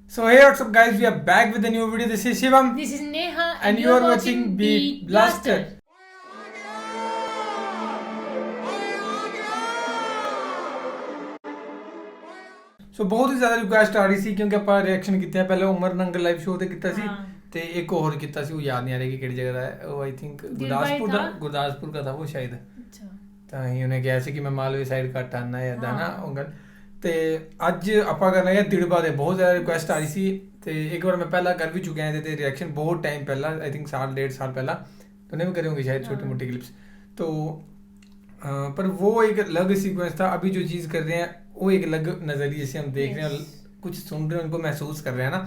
So hey, what's up guys, we are back with a new video. This is Shivam. This is Neha and you are watching Beat Blaster. ਸੋ ਬਹੁਤ ਹੀ ਜ਼ਿਆਦਾ request ਆ ਰਹੀ ਸੀ ਕਿਉਂਕਿ ਆਪਾਂ reaction ਕੀਤੇ ਆ ਪਹਿਲੇ ਉਮਰ ਨੰਗਲ ਲਾਈਵ ਸ਼ੋਅ ਤੇ ਕੀਤਾ ਸੀ ਤੇ ਇੱਕ ਹੋਰ ਕੀਤਾ ਸੀ ਉਹ ਯਾਦ ਨਹੀਂ ਆ ਰਿਹਾ ਕਿ ਕਿਹੜੀ ਜਗ੍ਹਾ ਦਾ ਹੈ ਉਹ ਆਈ ਥਿੰਕ ਗੁਰਦਾਸਪੁਰ ਦਾ ਉਹ ਸ਼ਾਇਦ ਅੱਛਾ ਤਾਂ ਹੀ ਉਹਨੇ ਕਿਹਾ ਸੀ ਕਿ ਮੈਂ ਮਾਲਵੇ ਸਾਈਡ ਘੱਟ ਆਣਾ ਹੈ ਇਦਾਂ ਨਾ ਉਹ ਗੱਲ ਤੇ ਅੱਜ ਆਪਾਂ ਕਰਨਾ ਹੈ ਦਿੜਬਾ ਦੇ ਬਹੁਤ ਜ਼ਿਆਦਾ ਰਿਕੁਐਸਟ ਆ ਰਹੀ ਸੀ ਤੇ ਇੱਕ ਵਾਰ ਮੈਂ ਪਹਿਲਾਂ ਕਰ ਵੀ ਚੁੱਕਿਆ ਇਹਦੇ ਤੇ ਰਿਐਕਸ਼ਨ ਬਹੁਤ ਟਾਈਮ ਪਹਿਲਾਂ ਆਈ ਥਿੰਕ साल डेढ़ साल पहला तो भी करे होंगे शायद छोटी मोटी क्लिप्स तो पर वो एक अलग सीक्वेंस था अभी जो चीज़ कर रहे हैं वो एक अलग नज़रिए से हम देख रहे हैं कुछ सुन रहे हैं उनको महसूस कर रहे हैं ना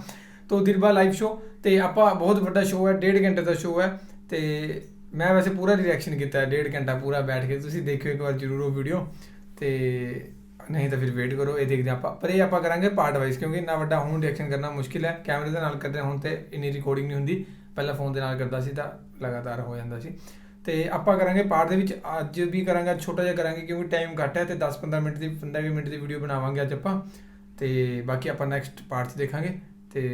तो दिड़बा लाइव शो तो आप बहुत बड़ा शो है 1.5 घंटे का शो है तो मैं वैसे पूरा रिएक्शन किया 1.5 घंटा पूरा बैठ के तुम देखियो एक बार जरूर वो वीडियो तो नहीं तो फिर वेट करो ये देखते हैं पर ये आप करेंगे पार्ट वाइज क्योंकि इन्ना वड्डा हुण रिएक्शन करना मुश्किल है कैमरे दे नाल करदे हुण ते इन्नी रिकॉर्डिंग नहीं हुंदी पहला फोन दे नाल करदा सी तां लगातार हो जांदा सी ते आपां करांगे पार्ट दे विच अज भी करांगे छोटा जिहा करांगे क्योंकि टाइम घट है ते 10-15 मिनट दी 15 मिनट दी वीडियो बनावांगे अज आपां ते बाकी आपां नैक्सट पार्ट च देखांगे ते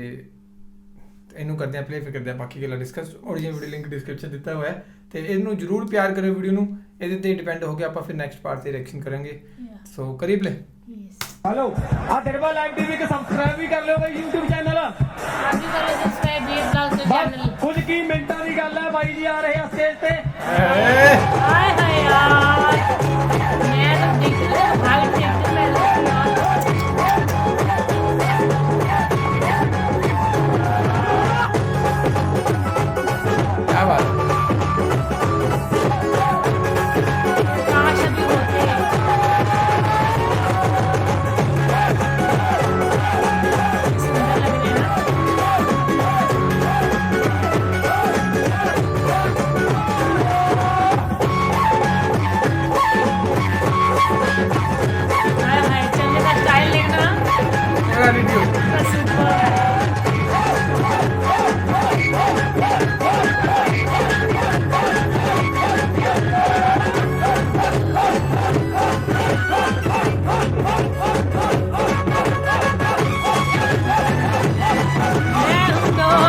इनू करदे आ प्ले फिर करदे आ बाकी गल्लां discuss original video link description दित्ता होया है ते इनू जरूर प्यार करो वीडियो नू ਇਹਦੇ ਤੇ ਡਿਪੈਂਡ ਹੋ ਗਿਆ ਆਪਾਂ ਫਿਰ ਨੈਕਸਟ ਪਾਰਟ ਤੇ ਰਿਐਕਸ਼ਨ ਕਰਾਂਗੇ ਸੋ ਕਰੀ ਪਲੇ हेलो आ दिड़बा लाइव टीवी को सब्सक्राइब भी कर लो भाई YouTube चैनल आज भी करो सब्सक्राइब बीट ब्लास्टर चैनल कुछ की मिनटां दी गल है भाई जी आ रहे हैं स्टेज पे हाय हाय यार मैं तो देख रही हूं हाल देखते मैं क्या बात काश अभी होते सुंदर लग रहे हैं ना हाय हाय चलने का स्टाइल देखना मेरा वीडियो सुपर मैं हूं डॉन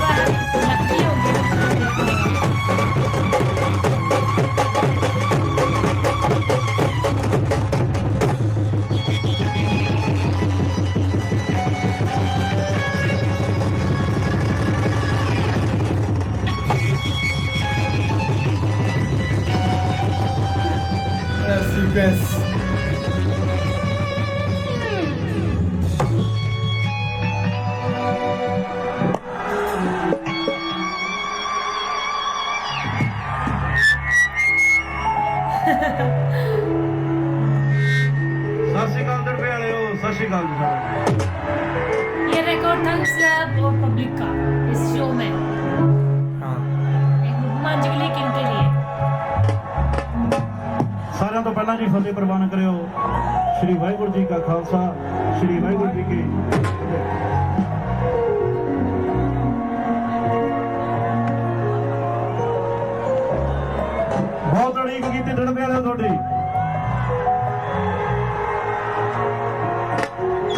लकी हो गया सीक्वेंस ਸਤਿ ਸ਼੍ਰੀ ਅਕਾਲ ਦਰਵੇ ਵਾਲਿਓ ਸਤਿ ਸ਼੍ਰੀ ਅਕਾਲ ਜੀ ਸਾਰਿਆਂ ਨੂੰ। ये रिकॉर्ड था सब पब्लिक का इस शो में हाँ एक मंजगली किंग के लिए ਸਾਰਿਆਂ ਤੋਂ ਪਹਿਲਾਂ ਜੀ ਫਤਿਹ ਪ੍ਰਵਾਨ ਕਰਿਓ ਸ਼੍ਰੀ ਵਾਹਿਗੁਰੂ ਜੀ ਕਾ ਖਾਲਸਾ ਸ਼੍ਰੀ ਵਾਹਿਗੁਰੂ ਜੀ ਕੀ ਫਤਿਹ। ਬਹੁਤ ਉਡੀਕ ਕੀਤੀ ਦੜਬੇ ਵਾਲਿਓ ਤੁਹਾਡੀ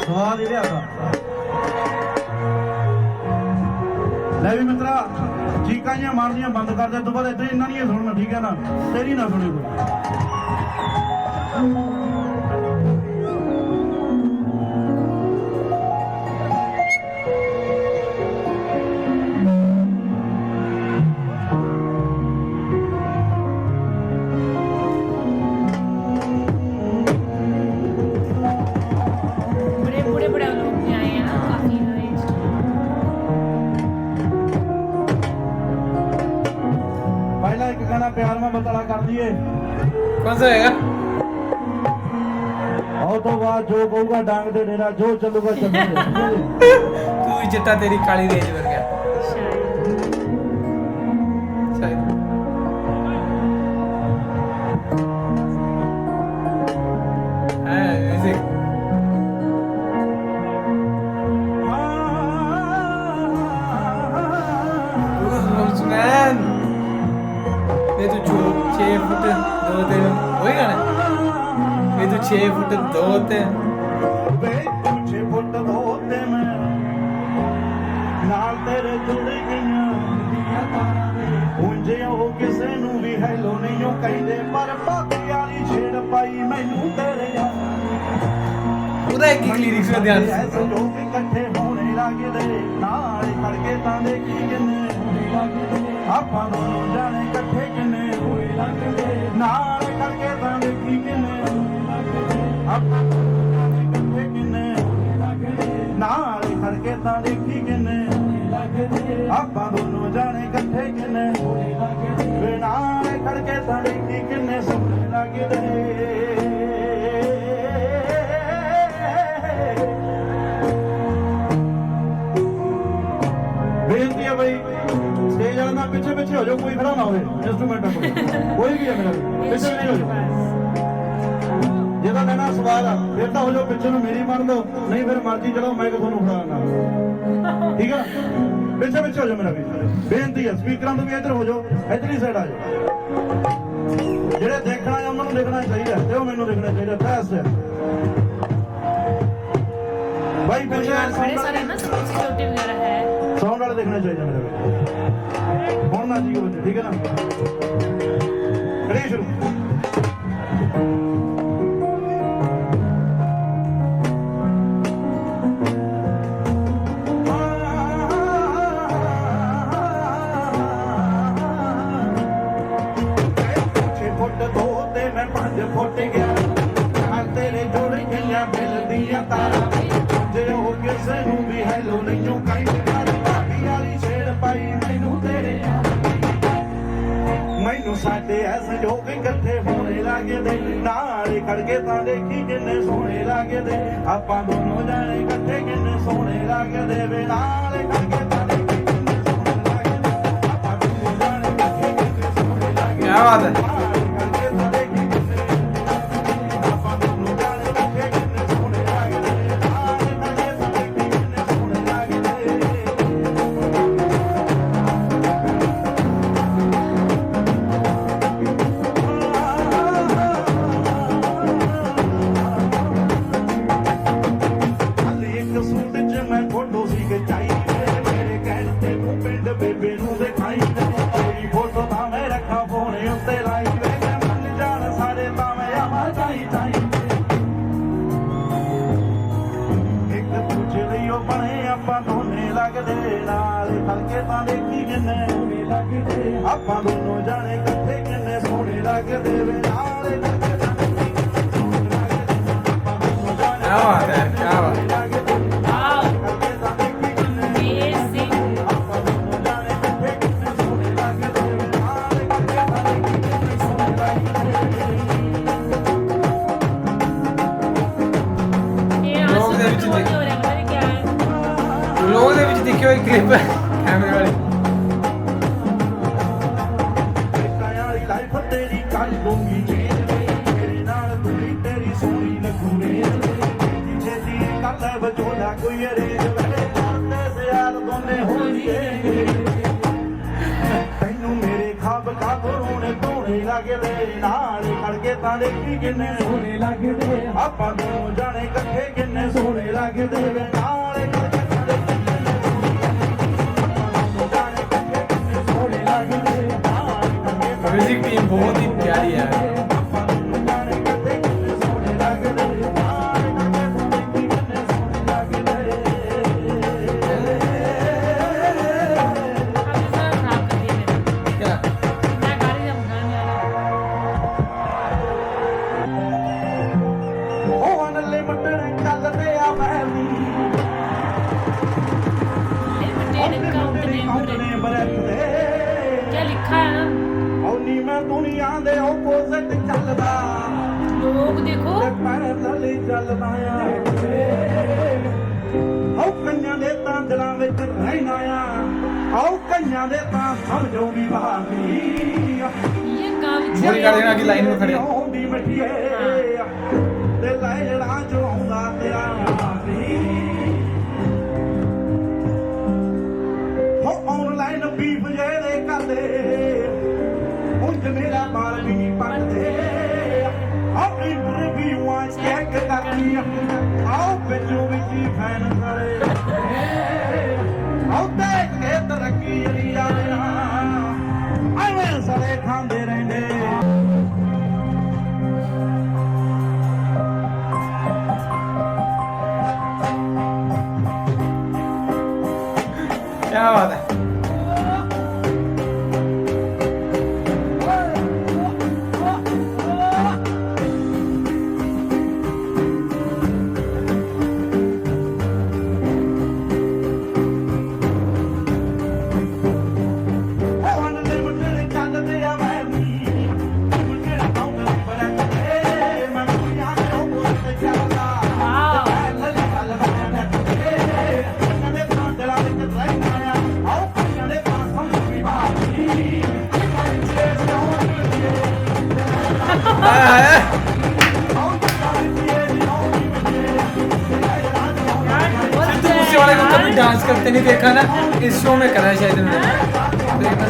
ਸਵਾਦ ਹੀ ਲਿਆ ਲੈ ਵੀ ਮਿੱਤਰਾ ਚੀਕਾਂ ਜਿਹੀਆਂ ਮਾਰਦੀਆਂ ਬੰਦ ਕਰ ਦੇ ਤੋਂ ਬਾਅਦ ਇੱਥੇ ਇਹਨਾਂ ਨਹੀਂ ਸੁਣਨਾ ਠੀਕ ਹੈ ਨਾ ਤੇਰੀ ਨਾ ਸੁਣੇ ਕੋਈ बड़े बूढ़े बड़े लोग भी आए हैं ना काफी एज ਪਹਿਲਾਂ ਇੱਕ ਗਾਣਾ ਪਿਆਰ ਮੈਂ ਬਤਲਾ ਕਰ ਦਈਏ कौन सा रहेगा ਉਹ ਤੋਂ ਬਾਅਦ ਜੋ ਕਹੂਗਾ ਡਾਂਗ ਦੇ ਡੇਰਾ ਜੋ ਚੱਲੂਗਾ ਚੱਲੂਗਾ तू ही चिट्टा तेरी काली रेंज पर गया शायद शायद ਤੂੰ 6 ਫੁੱਟ 2 ਤੇ ਵੇ ਤੂੰ 6 ਫੁੱਟ 2 ਤੇ ਮੈਂ ਨਾਲ ਤੇਰੇ ਜੁੜ ਗਈਆਂ ਉਂਝ ਉਹ ਕਿਸੇ ਨੂੰ ਵੀ ਹੈਲੋ ਨਹੀਂ ਉਹ ਕਹਿੰਦੇ ਪਰ ਬਾਕੀ ਵਾਲੀ ਛੇੜ ਪਾਈ ਮੈਨੂੰ ਤੇਰੇ ਉਹਦਾ ਇੱਕ ਲਿਰਿਕਸ ਦਾ ਧਿਆਨ ਐਸੇ ਲੋਕ ਇਕੱਠੇ ਹੋਣੇ ਲੱਗਦੇ ਨਾਲ ਖੜ ਕੇ ਤਾਂ ਦੇਖੀ ਕਿੰਨੇ ਆਪਾਂ ਦੋਨੋਂ ਜਾਣੇ ਇਕੱਠੇ ਕਿੰਨੇ ਹੋਏ ਲੱਗਦੇ ਨਾਲ ਖੜ ਕੇ ਤਾਂ ਦੇਖੀ ਕਿੰਨੇ ਆਪਾਂ ਇਕੱਠੇ ਕਿੰਨੇ ਨਾਲ ਖੜ ਕੇ ਤਾਂ ਦੇਖੀ ਕਿੰਨੇ ਆਪਾਂ ਦੋਨੋਂ ਜਾਣੇ ਇਕੱਠੇ ਕਿੰਨੇ ਵੇ ਨਾਲ ਖੜ ਕੇ ਤਾਂ ਦੇਖੀ ਕਿੰਨੇ ਸੋਹਣੇ ਲੱਗਦੇ ਬੇਨਤੀ ਹੈ ਬਈ ਸਟੇਜ ਵਾਲਾ ਨਾ ਪਿੱਛੇ ਪਿੱਛੇ ਹੋ ਜਾਓ ਕੋਈ ਖੜਾ ਨਾ ਹੋਵੇ ਇੰਸਟਰੂਮੈਂਟ ਕੋਈ ਵੀ ਹੈ ਮੇਰਾ ਪਿੱਛੇ ਨਹੀਂ ਹੋ ਜਾਓ ਜੇ ਤਾਂ ਲੈਣਾ ਸਵਾਲ ਆ ਫਿਰ ਤਾਂ ਹੋ ਜਾਓ ਪਿੱਛੇ ਨੂੰ ਮੇਰੀ ਮੰਨ ਲਓ ਨਹੀਂ ਫਿਰ ਮਰਜ਼ੀ ਚਲੋ ਮੈਂ ਤੁਹਾਨੂੰ ਖੜਾਣਾ ਠੀਕ ਆ ਪਿੱਛੇ ਪਿੱਛੇ ਹੋ ਜਾਓ ਮੇਰਾ ਵੀ ਬੇਨਤੀ ਹੈ ਸਪੀਕਰਾਂ ਤੋਂ ਵੀ ਇੱਧਰ ਹੋ ਜਾਓ ਇੱਧਰਲੀ ਸਾਈਡ ਆ ਜਾਓ ਜਿਹੜੇ ਦੇਖਣਾ ਹੈ ਉਹਨਾਂ ਨੂੰ ਦੇਖਣਾ ਚਾਹੀਦਾ ਤੇ ਉਹ ਮੈਨੂੰ ਦੇਖਣਾ ਚਾਹੀਦਾ ਬਸ ਭਾਈ ਪਿੱਛੇ बड़े सारे ना सिक्योरिटी वगैरह है ਸਾਊਂਡ ਵਾਲੇ ਦੇਖਣਾ ਚਾਹੀਦਾ ਮੇਰੇ ਵਿੱਚ ਹੁਣ ਨਾ ਜੀ ਹੋ ਠੀਕ ਹੈ ਨਾ ਕਰੀਏ ਸ਼ੁਰੂ ਫੁੱਟ 2 ਤੇ ਮੈਂ 5 ਫੁੱਟ ਗਿਆ ਨਾਲ ਤੇਰੇ ਜੁੜ ਗਈਆਂ ਮਿਲਦੀਆਂ ਤਾਰਾਂ ਜੇ ਉਹ ਕਿਸੇ ਨੂੰ ਵੀ ਹੈਲੋ ਨਹੀਂ ਉਹ ਕਹਿੰਦੇ ਬਾਕੀ ਵਾਲੀ ਛੇੜ ਪਾਈ ਮੈਨੂੰ ਤੇਰੇ ਮੈਨੂੰ ਸਾਡੇ ਐਸੇ ਲੋਕ ਇਕੱਠੇ ਹੋਣੇ ਲੱਗਦੇ ਨਾਲ ਖੜ ਕੇ ਤਾਂ ਦੇਖੀ ਕਿੰਨੇ ਸੋਹਣੇ ਲੱਗਦੇ ਆਪਾਂ ਦੋਨੋਂ ਜਾਣੇ ਇਕੱਠੇ ਕਿੰਨੇ ਸੋਹਣੇ ਲੱਗਦੇ ਵੇ ਨਾਲ ਖੜ ਕੇ ਤਾਂ ਦੇਖੀ ਕਿੰਨੇ ਸੋਹਣੇ ਲੱਗਦੇ ਆਪਾਂ ਦੋਨੋਂ ਜਾਣੇ ਇਕੱਠੇ ਕਿੰਨੇ ਸੋਹਣੇ ਲੱਗਦੇ ਕੀ ਬਾਤ ਹੈ ਆਪਾਂ ਦੋਨੋਂ ਜਾਣੇ ਇਕੱਠੇ ਕਿੰਨੇ ਸੋਹਣੇ ਲੱਗਦੇ ਵੇ ਨਾਲ क्या बात है क्या बात है ਲੋਕ ਦੇ ਵਿੱਚ ਦੇਖਿਓ ਇੱਕ ਕਲਿੱਪ ਕੈਮਰੇ ਵਾਲੀ ਕੋਈ ਅਰੇਂਜ ਮੇਰੇ ਕਰਦੇ ਸਿਆਲ ਦੋਨੇ ਹੋਈਏ ਤੈਨੂੰ ਮੇਰੇ ਖਾਬ ਖਾਬੋਂ ਰੋਣੇ ਧੋਣੇ ਲੱਗਦੇ ਨਾਲ ਖੜ ਕੇ ਤਾਂ ਦੇਖੀ ਕਿੰਨੇ ਸੋਹਣੇ ਲੱਗਦੇ ਆਪਾਂ ਦੋਨੋਂ ਜਾਣੇ ਇਕੱਠੇ ਕਿੰਨੇ ਸੋਹਣੇ ਲੱਗਦੇ ਵੇ ਨਾਲ ਖੜ ਕੇ ਤਾਂ ਦੇਖੀ ਕਿੰਨੇ ਜਾਣੇ ਇਕੱਠੇ ਕਿੰਨੇ ਸੋਹਣੇ ਲੱਗਦੇ ਨਾਲ ਖੜ ਕੇ म्यूजिक टीम बहुत ही प्यारी है ਆਪਾਂ ਦੋਨੋਂ ਜਾਣੇ ਇਕੱਠੇ ਕਿੰਨੇ ਸੋਹਣੇ ਲੱਗਦੇ क्या लिखा है ना औनी मैं दुनिया दे ऑपोजिट चलदा लोग देखो पैदल चलदा औ कन्या दे तां दिलां विच रहना आ औ कन्या दे तां समझो भी भाभी ये काम बोल कर देना कि लाइन में खड़े औंदी मठिए ते लैड़ा जो आउंदा तेरा भाभी हो ऑनलाइन बीफ जेरे करदे उंज मेरा बाल भी पटदे आ इंटरव्यूआं ਚੈੱਕ ਕਰਦੀ ਆਓ ਵਿੱਚੋਂ ਵਿੱਚੀ ਫੈਨ ਸਾਰੇ ਆਓ ਦੇਖ ਕੇ ਤਰੱਕੀ ਜਰੀ ਜਾਵੇ ਐਵੇਂ ਸਾਰੇ ਖਾਂਦੇ ਰਹਿੰਦੇ क्या बात है सिद्धू मूसेवाले को कभी डांस करते नहीं देखा ना, इस शो में करा है शायद उन्होंने। देखना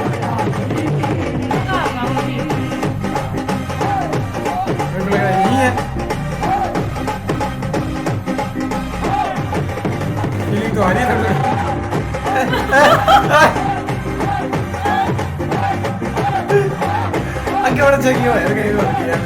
मेरे को लगा यही है, फीलिंग तो आ रही है। आगे बढ़ जाएगी वो यार, कहीं और किया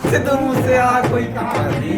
सिद्धू मूसे आ कोई कहानी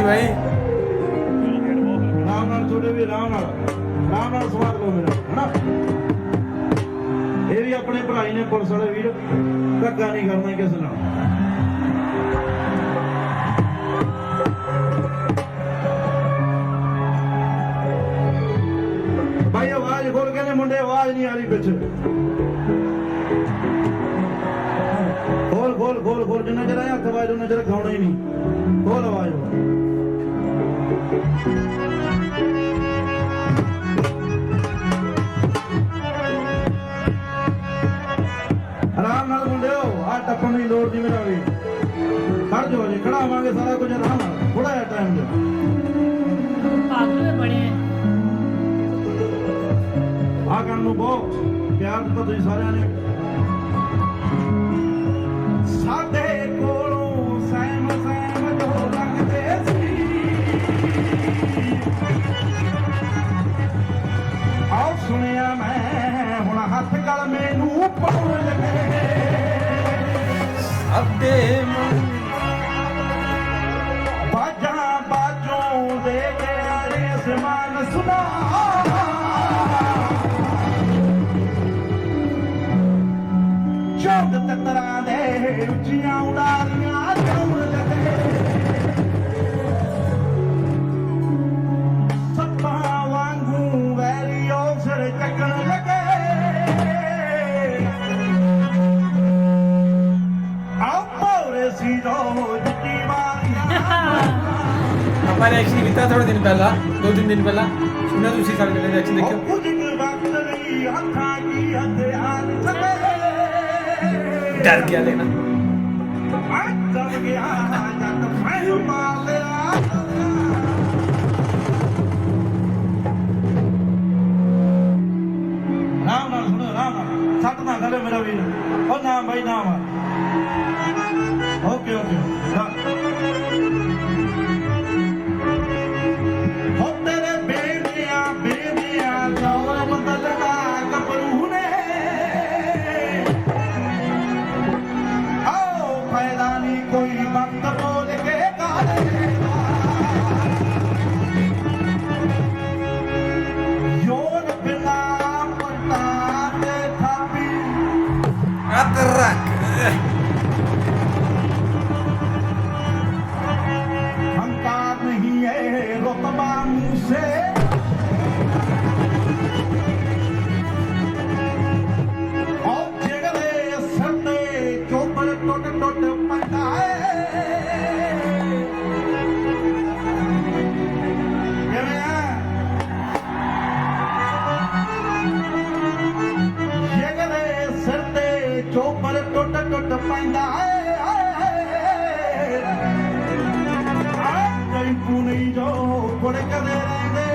भाई ਰਾਮ ਨਾਲ ਤੁਹਾਡੇ ਵੀ ਰਾਮ ਨਾਲ ਸਵਾਦ ਲਓ ਮੇਰਾ ਹਨਾ ਇਹ ਵੀ ਆਪਣੇ ਭਰਾਈ ਨੇ ਪੁਲਿਸ ਵਾਲੇ ਵੀਰ ਧੱਕਾ ਨਹੀਂ ਕਰਨਾ ਕਿਸੇ ਨਾਲ ਭਾਈ ਆਵਾਜ਼ ਖੋਲ ਕੇ ਨੇ ਮੁੰਡੇ ਆਵਾਜ਼ ਨਹੀਂ ਆ ਰਹੀ ਪਿੱਛੇ ਖੋਲ ਜਿੰਨਾ ਚਿਰ ਹੱਥ ਆਵਾਜ਼ ਉਹਨਾਂ ਚਿਰ ਖਾਉਣਾ ਹੀ ਨਹੀਂ ਖੋਲ ਆਵਾਜ਼ ਆਰਾਮ ਨਾਲ ਮੁੰਡਿਓ ਆ ਟੱਪਣ ਦੀ ਲੋੜ ਨਹੀਂ ਮੇਰਾ ਵੀ ਖੜ ਜਾਓ ਜੀ ਖੜਾਵਾਂਗੇ ਸਾਰਾ ਕੁਝ ਆਰਾਮ ਨਾਲ ਥੋੜਾ ਜਿਹਾ ਟਾਈਮ ਦਿਓ ਪਾਗਲ ਬਣੇ ਆ ਕਰਨ ਨੂੰ ਬਹੁਤ ਪਿਆਰ ਦਿੱਤਾ ਤੁਸੀਂ ਸਾਰਿਆਂ ਨੇ ਸਾਡੇ ਕੋਲੋਂ ਸਹਿਮ ਜੋ ਲੱਗਦੇ ਸੀ ਆਓ ਸੁਣਿਆ ਮੈਂ ਹੁਣ ਹੱਥ ਗਲ ਮੈਨੂੰ ਪਾਉਣ ਲੱਗੇ ਅੱਧੇ ਬਾਜੋਂ ਦੇ ਕੇ ਅਸਮਾਨ ਸੁਨਾ ਚੌਕ ਤਤਰਾਂ ਦੇ ਉੱਚੀਆਂ ਉਡਾਰੀਆਂ ਚੌੜ ਲੱਗੇ ਸੱਪਾਂ ਵਾਂਗੂ ਵੈਰੀਓ ਸਿਰ ਚੱਕਣ ਲੱਗੇ ਆਓ ਪੌਰੇ ਸੀ ਰੋਜ਼ ਦੀ ਵਾਰੀਆਂ हमारे ਰਿਐਕਸ਼ਨ ਕੀਤਾ ਥੋੜੇ ਦਿਨ ਪਹਿਲਾਂ 2-3 ਦਿਨ ਪਹਿਲਾਂ ਸੁਣਿਆ ਤੁਸੀਂ ਸਾਰੇ ਜਿਹੜੇ ਰਿਐਕਸ਼ਨ ਦੇਖਿਓ ਕੁਝ ਕੁ ਵਕਤ ਲਈ ਹੱਥਾਂ ਕੀ ਹਥਿਆਰ ਛੱਡੇ ਡਰ ਗਿਆ ਲੈਣਾ ਚੱਲ ਗਿਆ ਜੱਟ ਮੈਂ ਮਾਰ ਲਿਆ ਰਾਮ ਨਾਲ ਸੁਣੋ ਰਾਮ ਨਾਲ ਸੱਟ ਨਾ ਕਰੇ ਮੇਰਾ ਵੀਰ ਉਹ ਨਾ ਬਾਈ ਨਾ ਮਾਰ ਓਕੇ ਓਕੇ ਹੋ ਤੇਰੇ ਬੇੜਿਆਂ ਦੌਰ ਬਦਲਦਾ ਗੱਭਰੂ ਨੇ ਆਓ ਫਾਇਦਾ ਨਹੀਂ ਕੋਈ ਵਕਤ ਬੋਲ ਕੇ ਕਾਲੇ ਯੋਨ ਬਿਨਾ ਪਰਤਾ ਤੇ ਥਾਪੀ ਅਦਰਕ हंकार नहीं है रुतबा मुँह से और जिगरे सरदे चोपर टुट टुट पैंदा है किवें है जिगरे सरदे चोपर टुट टुट पैंदा है ਕਈ ਨਹੀਂ ਜੋ ਕੁੜਕਦੇ ਰਹਿੰਦੇ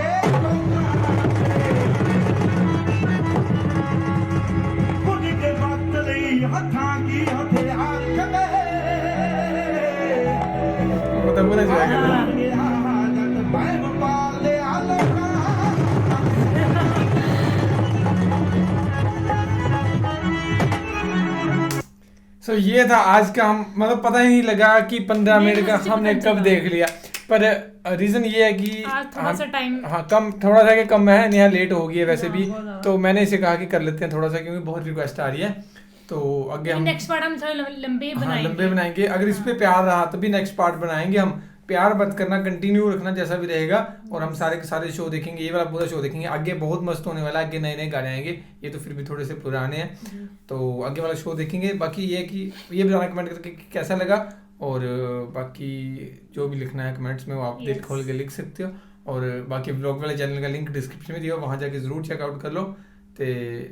ਕੁਝ ਕੇ ਵਕਤ ਲਈ ਹੱਥਾਂ ਕੀ ਹਥਿਆਰ ਛੱਡੇ ਉਹ ਤਾਂ ਬੋਲੇ ਜਾਏਗਾ ਜੱਟ ਮੈਂ ਪਾਲ ਲਿਆ ਲੋਕਾਂ सो ये था आज का हम मतलब पता ही नहीं लगा कि 15 मिनट का मुझे हमने पता कब चला। देख लिया पर रीजन ये है कि आज थोड़ा सा टाइम हाँ कम थोड़ा सा कि कम है नेहा लेट हो गई है वैसे भी बहुत ज़्यादा। तो मैंने इसे कहा कि कर लेते हैं थोड़ा सा क्योंकि बहुत रिक्वेस्ट आ रही है तो आगे हम नेक्स्ट पार्ट हम थोड़े लंबे हाँ बनाएंगे लंबे बनाएंगे अगर इस पे प्यार रहा तभी नेक्स्ट पार्ट बनाएंगे हम प्यार मत करना कंटिन्यू रखना जैसा भी रहेगा और हम सारे के सारे शो देखेंगे ये वाला पूरा शो देखेंगे आगे बहुत मस्त होने वाला है आगे नए नए गाने आएंगे ये तो फिर भी थोड़े से पुराने हैं तो आगे वाला शो देखेंगे बाकी ये कि ये बताना कमेंट करके कि कैसा लगा और बाकी जो भी लिखना है कमेंट्स में वो आप दिल खोल के लिख सकते हो और बाकी व्लॉग वाले चैनल का लिंक डिस्क्रिप्शन में दिया वहाँ जाके जरूर चेकआउट कर लो ਤੇ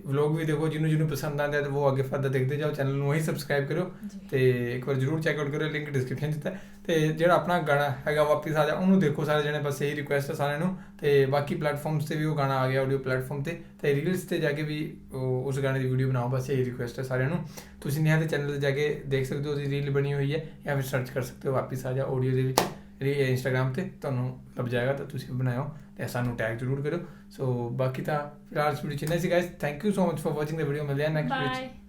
ਵਲੌਗ ਵੀ ਦੇਖੋ ਜਿਹਨੂੰ ਪਸੰਦ ਆਉਂਦਾ ਹੈ ਤੇ ਉਹ ਅੱਗੇ ਫਰਦਰ ਦੇਖਦੇ ਜਾਓ ਚੈਨਲ ਨੂੰ ਵਹੀਂ ਸਬਸਕ੍ਰਾਈਬ ਕਰਿਓ ਤੇ ਇੱਕ ਵਾਰ ਜਰੂਰ ਚੈੱਕ ਆਊਟ ਕਰਿਓ ਲਿੰਕ ਡਿਸਕ੍ਰਿਪਸ਼ਨ 'ਚ ਦਿੱਤਾ ਤੇ ਜਿਹੜਾ ਆਪਣਾ ਗਾਣਾ ਹੈਗਾ ਵਾਪਿਸ ਆ ਜਾ ਉਹਨੂੰ ਦੇਖੋ ਸਾਰੇ ਜਣੇ ਬਸ ਇਹੀ ਰਿਕੁਐਸਟ ਹੈ ਸਾਰਿਆਂ ਨੂੰ ਤੇ ਬਾਕੀ ਪਲੇਟਫਾਰਮਸ ਤੇ ਵੀ ਉਹ ਗਾਣਾ ਆ ਗਿਆ ਆਡੀਓ ਪਲੇਟਫਾਰਮ ਤੇ ਰੀਲਸ ਤੇ ਜਾ ਕੇ ਵੀ ਉਸ ਗਾਣੇ ਦੀ ਵੀਡੀਓ ਬਣਾਓ ਬਸ ਇਹੀ ਰਿਕੁਐਸਟ ਹੈ ਸਾਰਿਆਂ ਨੂੰ ਤੁਸੀਂ ਨਿਹਾ ਦੇ ਚੈਨਲ ਤੇ ਜਾ ਕੇ ਦੇਖ ਸਕਦੇ ਹੋ ਉਹਦੀ ਰੀਲ ਬਣੀ ਹੋਈ ਹੈ ਜਾਂ ਫਿਰ ਸਰਚ ਕਰ ਸਕਦੇ ਹੋ ਵਾਪਿਸ ਆ ਜਾ ਆਡੀਓ ਦੇ ਵਿੱਚ ਇੰਸਟਾਗ੍ਰਾਮ ਤੇ ਤੁਹਾਨੂੰ ਲੱਭ ਜਾਏਗਾ ਤਾਂ ਤੁਸੀਂ ਬਣਾਇਓ ਤੇ ਸਾਨੂੰ ਟੈਗ ਜ਼ਰੂਰ ਕਰੋ ਸੋ ਬਾਕੀ ਤਾਂ ਫਿਲਹਾਲ ਇਸ ਵੀਡੀਓ 'ਚ ਇੰਨਾ ਸੀ guys thank you so much for watching the video ਮਿਲਦੇ ਹਾਂ ਨੈਕਸਟ ਵੀਡੀਓ 'ਚ